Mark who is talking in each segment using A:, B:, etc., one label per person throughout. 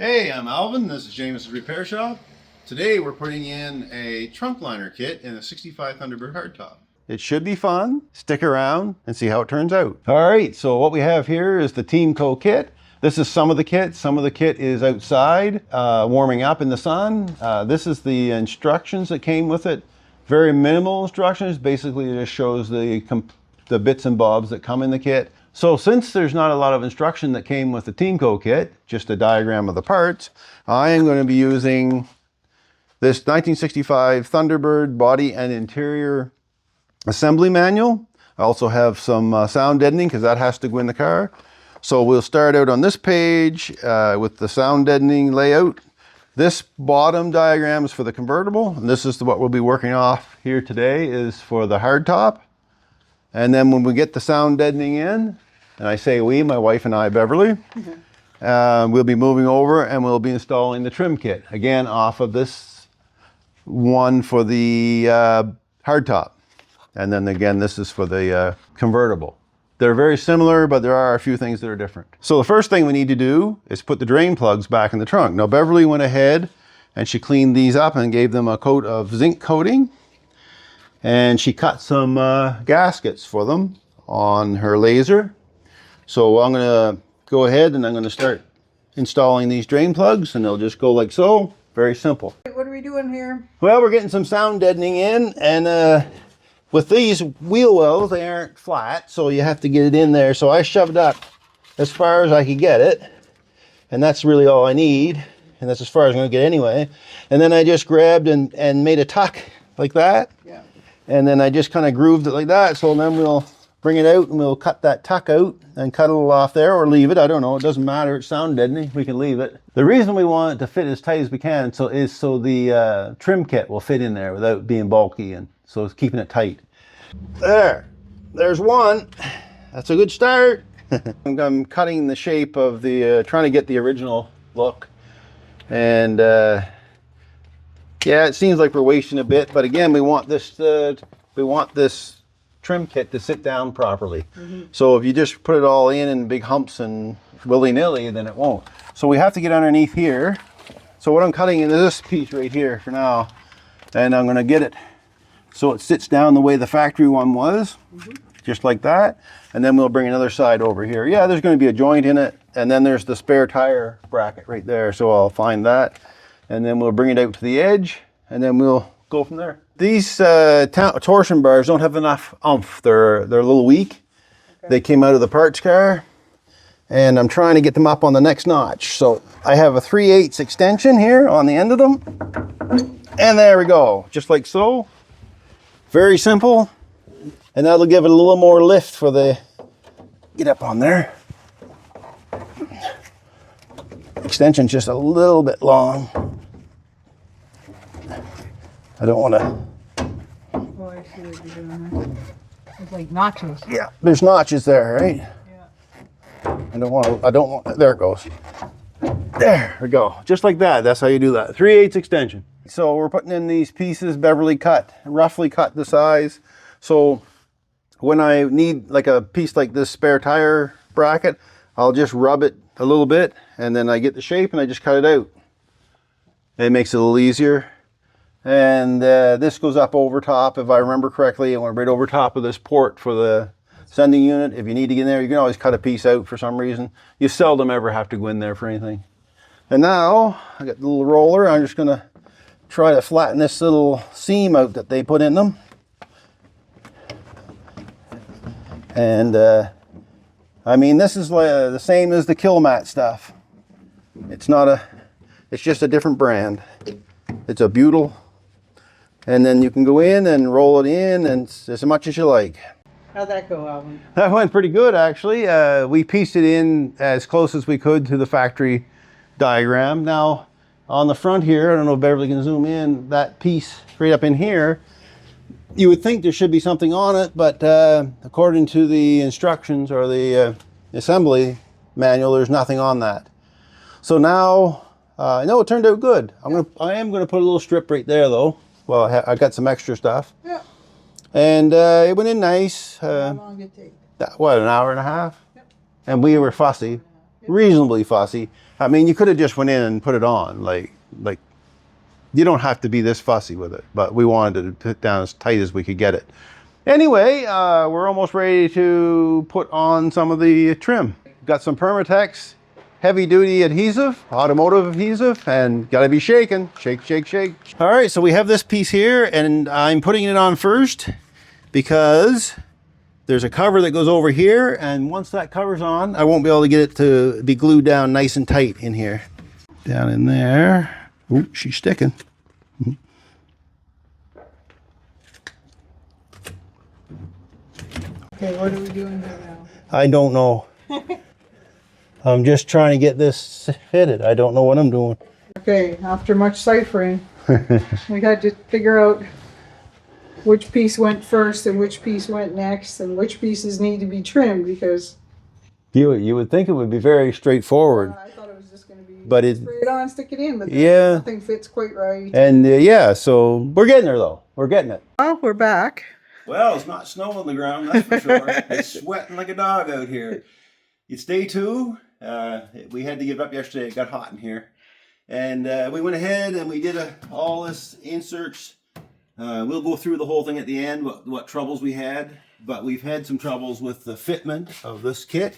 A: Hey, I'm Alvin. This is James's Repair Shop. Today we're putting in a trunk liner kit in a 65 Thunderbird hardtop. It should be fun. Stick around and see how it turns out. All right, so what we have here is the Team Co kit. This is some of the kit. Some of the kit is outside, warming up in the sun. This is the instructions that came with it. Very minimal instructions. Basically, it just shows the bits and bobs that come in the kit. So since there's not a lot of instruction that came with the Team Co kit, just a diagram of the parts, I am going to be using this 1965 Thunderbird body and interior assembly manual. I also have some sound deadening because that has to go in the car. So we'll start out on this page with the sound deadening layout. This bottom diagram is for the convertible, and this is what we'll be working off here today is for the hardtop. And then when we get the sound deadening in, and I say we, my wife and I, Beverly, we'll be moving over and we'll be installing the trim kit, again off of this one for the hardtop. And then again, this is for the convertible. They're very similar, but there are a few things that are different. So the first thing we need to do is put the drain plugs back in the trunk. Now Beverly went ahead and she cleaned these up and gave them a coat of zinc coating. And she cut some gaskets for them on her laser. So I'm going to go ahead and I'm going to start installing these drain plugs, and they'll just go like so. Very simple.
B: What are we doing here?
A: Well, we're getting some sound deadening in, and with these wheel wells, they aren't flat, so you have to get it in there. So I shoved up as far as I could get it, and that's really all I need, and that's as far as I'm going to get anyway. And then I just grabbed and made a tuck like that.
B: Yeah.
A: And then I just kind of grooved it like that. So then we'll bring it out and we'll cut that tuck out and cut it off there or leave it. I don't know. It doesn't matter. It's sound deadening. We can leave it. The reason we want it to fit as tight as we can is so the trim kit will fit in there without being bulky, and so it's keeping it tight. There's one. That's a good start. I'm cutting the shape of the, trying to get the original look. And yeah, it seems like we're wasting a bit, but again, we want this trim kit to sit down properly. So if you just put it all in big humps and willy-nilly, then it won't. So we have to get underneath here. So what I'm cutting in this piece right here for now, and I'm going to get it so it sits down the way the factory one was, just like that. And then we'll bring another side over here. Yeah, there's going to be a joint in it, and then there's the spare tire bracket right there. So I'll find that. And then we'll bring it out to the edge, and then we'll go from there. These torsion bars don't have enough oomph. They're a little weak. Okay. They came out of the parts car, and I'm trying to get them up on the next notch. So I have a 3/8 extension here on the end of them. And there we go, just like so. Very simple. And that'll give it a little more lift for the, get up on there. Extension's just a little bit long. I don't want to.
B: Oh, I see what you're doing there. It's like notches.
A: Yeah, there's notches there, right?
B: Yeah.
A: I don't want, there it goes. There we go, just like that. That's how you do that. 3/8 extension. So we're putting in these pieces. Beverly roughly cut the size. So when I need like a piece like this spare tire bracket, I'll just rub it a little bit, and then I get the shape and I just cut it out. It makes it a little easier. And this goes up over top, if I remember correctly. It went right over top of this port for the sending unit. If you need to get in there, you can always cut a piece out for some reason. You seldom ever have to go in there for anything. And now I got the little roller. I'm just going to try to flatten this little seam out that they put in them. And I mean, this is the same as the Kill Mat stuff. It's just a different brand. It's a butyl. And then you can go in and roll it in, and as much as you like.
B: How'd that go, Alvin?
A: That went pretty good, actually. We pieced it in as close as we could to the factory diagram. Now, on the front here, I don't know if Beverly can zoom in, that piece right up in here, you would think there should be something on it, but according to the instructions or the assembly manual, there's nothing on that. So now, no, it turned out good. I am gonna put a little strip right there, though. Well, I got some extra stuff.
B: Yeah.
A: And it went in nice.
B: How long did it take?
A: What, an hour and a half?
B: Yep.
A: And we were fussy, reasonably fussy. I mean, you could have just went in and put it on. Like you don't have to be this fussy with it, but we wanted to put it down as tight as we could get it. Anyway, we're almost ready to put on some of the trim. Got some Permatex heavy duty adhesive, automotive adhesive, and gotta be shaken. Shake, shake, shake. All right, so we have this piece here, and I'm putting it on first because there's a cover that goes over here, and once that cover's on, I won't be able to get it to be glued down nice and tight in here. Down in there. Ooh, she's sticking.
B: Okay, what are we doing here now?
A: I don't know. I'm just trying to get this fitted. I don't know what I'm doing.
B: Okay, after much ciphering, we had to figure out which piece went first and which piece went next and which pieces need to be trimmed because
A: You would think it would be very straightforward.
B: I thought it was just going to be
A: But it,
B: spray it on, stick it in, but
A: yeah,
B: nothing fits quite right.
A: And yeah, so we're getting there though. We're getting it.
B: Oh, we're back.
A: Well, it's not snow on the ground, that's for sure. It's sweating like a dog out here. It's day 2. We had to give up yesterday. It got hot in here. And we went ahead and we did all this inserts. We'll go through the whole thing at the end, what troubles we had. But we've had some troubles with the fitment of this kit.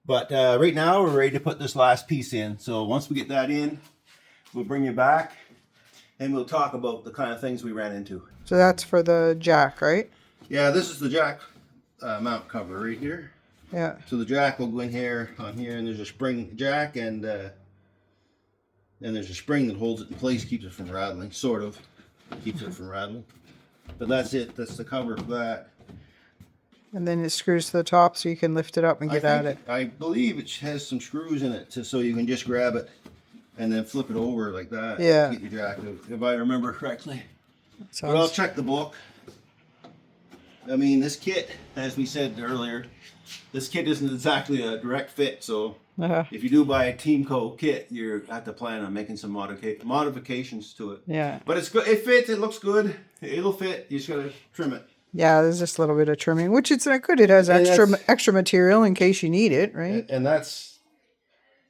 A: But right now we're ready to put this last piece in. So once we get that in, we'll bring you back and we'll talk about the kind of things we ran into.
B: So that's for the jack, right?
A: Yeah, this is the jack mount cover right here.
B: Yeah.
A: So the jack will go in here, on here, and there's a spring jack, and then there's a spring that holds it in place, keeps it from rattling, sort of. Keeps it from rattling. But that's it, that's the cover for that.
B: And then it screws to the top so you can lift it up and get at it.
A: I believe it has some screws in it so you can just grab it and then flip it over like that.
B: Yeah.
A: To get your jack out, if I remember correctly.
B: Sounds...
A: But I'll check the book. I mean, this kit, as we said earlier, this kit isn't exactly a direct fit, so if you do buy a Teamco kit, you have to plan on making some modifications to it.
B: Yeah.
A: But it's good. It fits. It looks good. It'll fit. You just got to trim it.
B: Yeah, there's just a little bit of trimming, which it's not good. It has extra material in case you need it, right?
A: And that's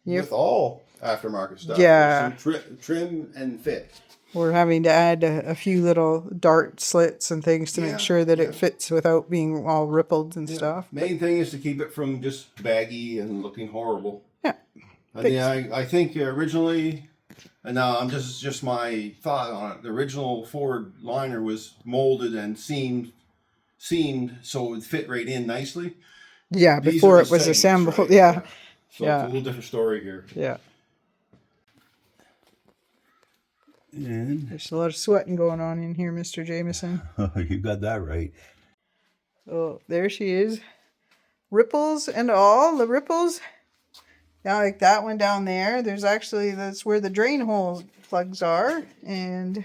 A: with all aftermarket stuff.
B: Yeah.
A: Some trim and fit.
B: We're having to add a few little dart slits and things to make sure that it fits without being all rippled and stuff.
A: Main thing is to keep it from just baggy and looking horrible.
B: Yeah.
A: I think originally, and now this is just my thought on it. The original Ford liner was molded and seamed so it would fit right in nicely.
B: Yeah, before it was assembled. Right? Yeah.
A: So it's a little different story here.
B: Yeah.
A: And
B: there's a lot of sweating going on in here, Mr. Jameson.
A: Oh, you got that right.
B: Oh, there she is. Ripples and all. The ripples. Now, like that one down there, that's where the drain hole plugs are. And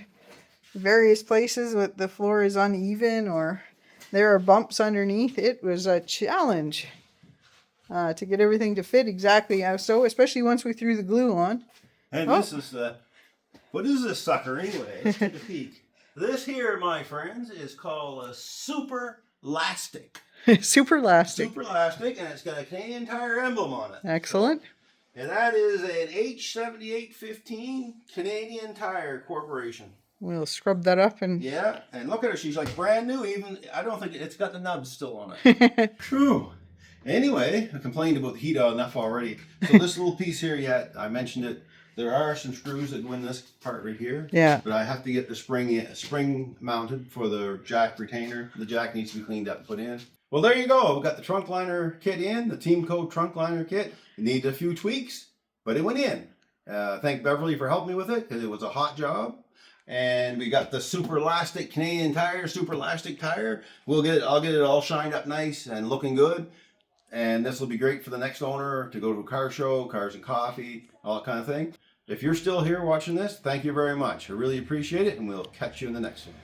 B: various places with the floor is uneven or there are bumps underneath. It was a challenge to get everything to fit exactly so, especially once we threw the glue on.
A: And this is what is this sucker anyway? Let's take a peek. This here, my friends, is called a Super Lastic.
B: Super Lastic.
A: Super Lastic, and it's got a Canadian Tire emblem on it.
B: Excellent.
A: And that is an H7815 Canadian Tire Corporation.
B: We'll scrub that up and...
A: Yeah, and look at her. She's like brand new. Even I don't think it's got the nubs still on it. True. Anyway, I complained about the heat enough already. So this little piece here, I mentioned it. There are some screws that go in this part right here.
B: Yeah.
A: But I have to get the spring mounted for the jack retainer. The jack needs to be cleaned up and put in. Well, there you go. We got the trunk liner kit in, the Teamco trunk liner kit. It needed a few tweaks, but it went in. Thank Beverly for helping me with it because it was a hot job. And we got the Super Lastic Canadian Tire, Super Lastic Tire. I'll get it all shined up nice and looking good. And this will be great for the next owner to go to a car show, cars and coffee, all that kind of thing. If you're still here watching this, thank you very much. I really appreciate it, and we'll catch you in the next one.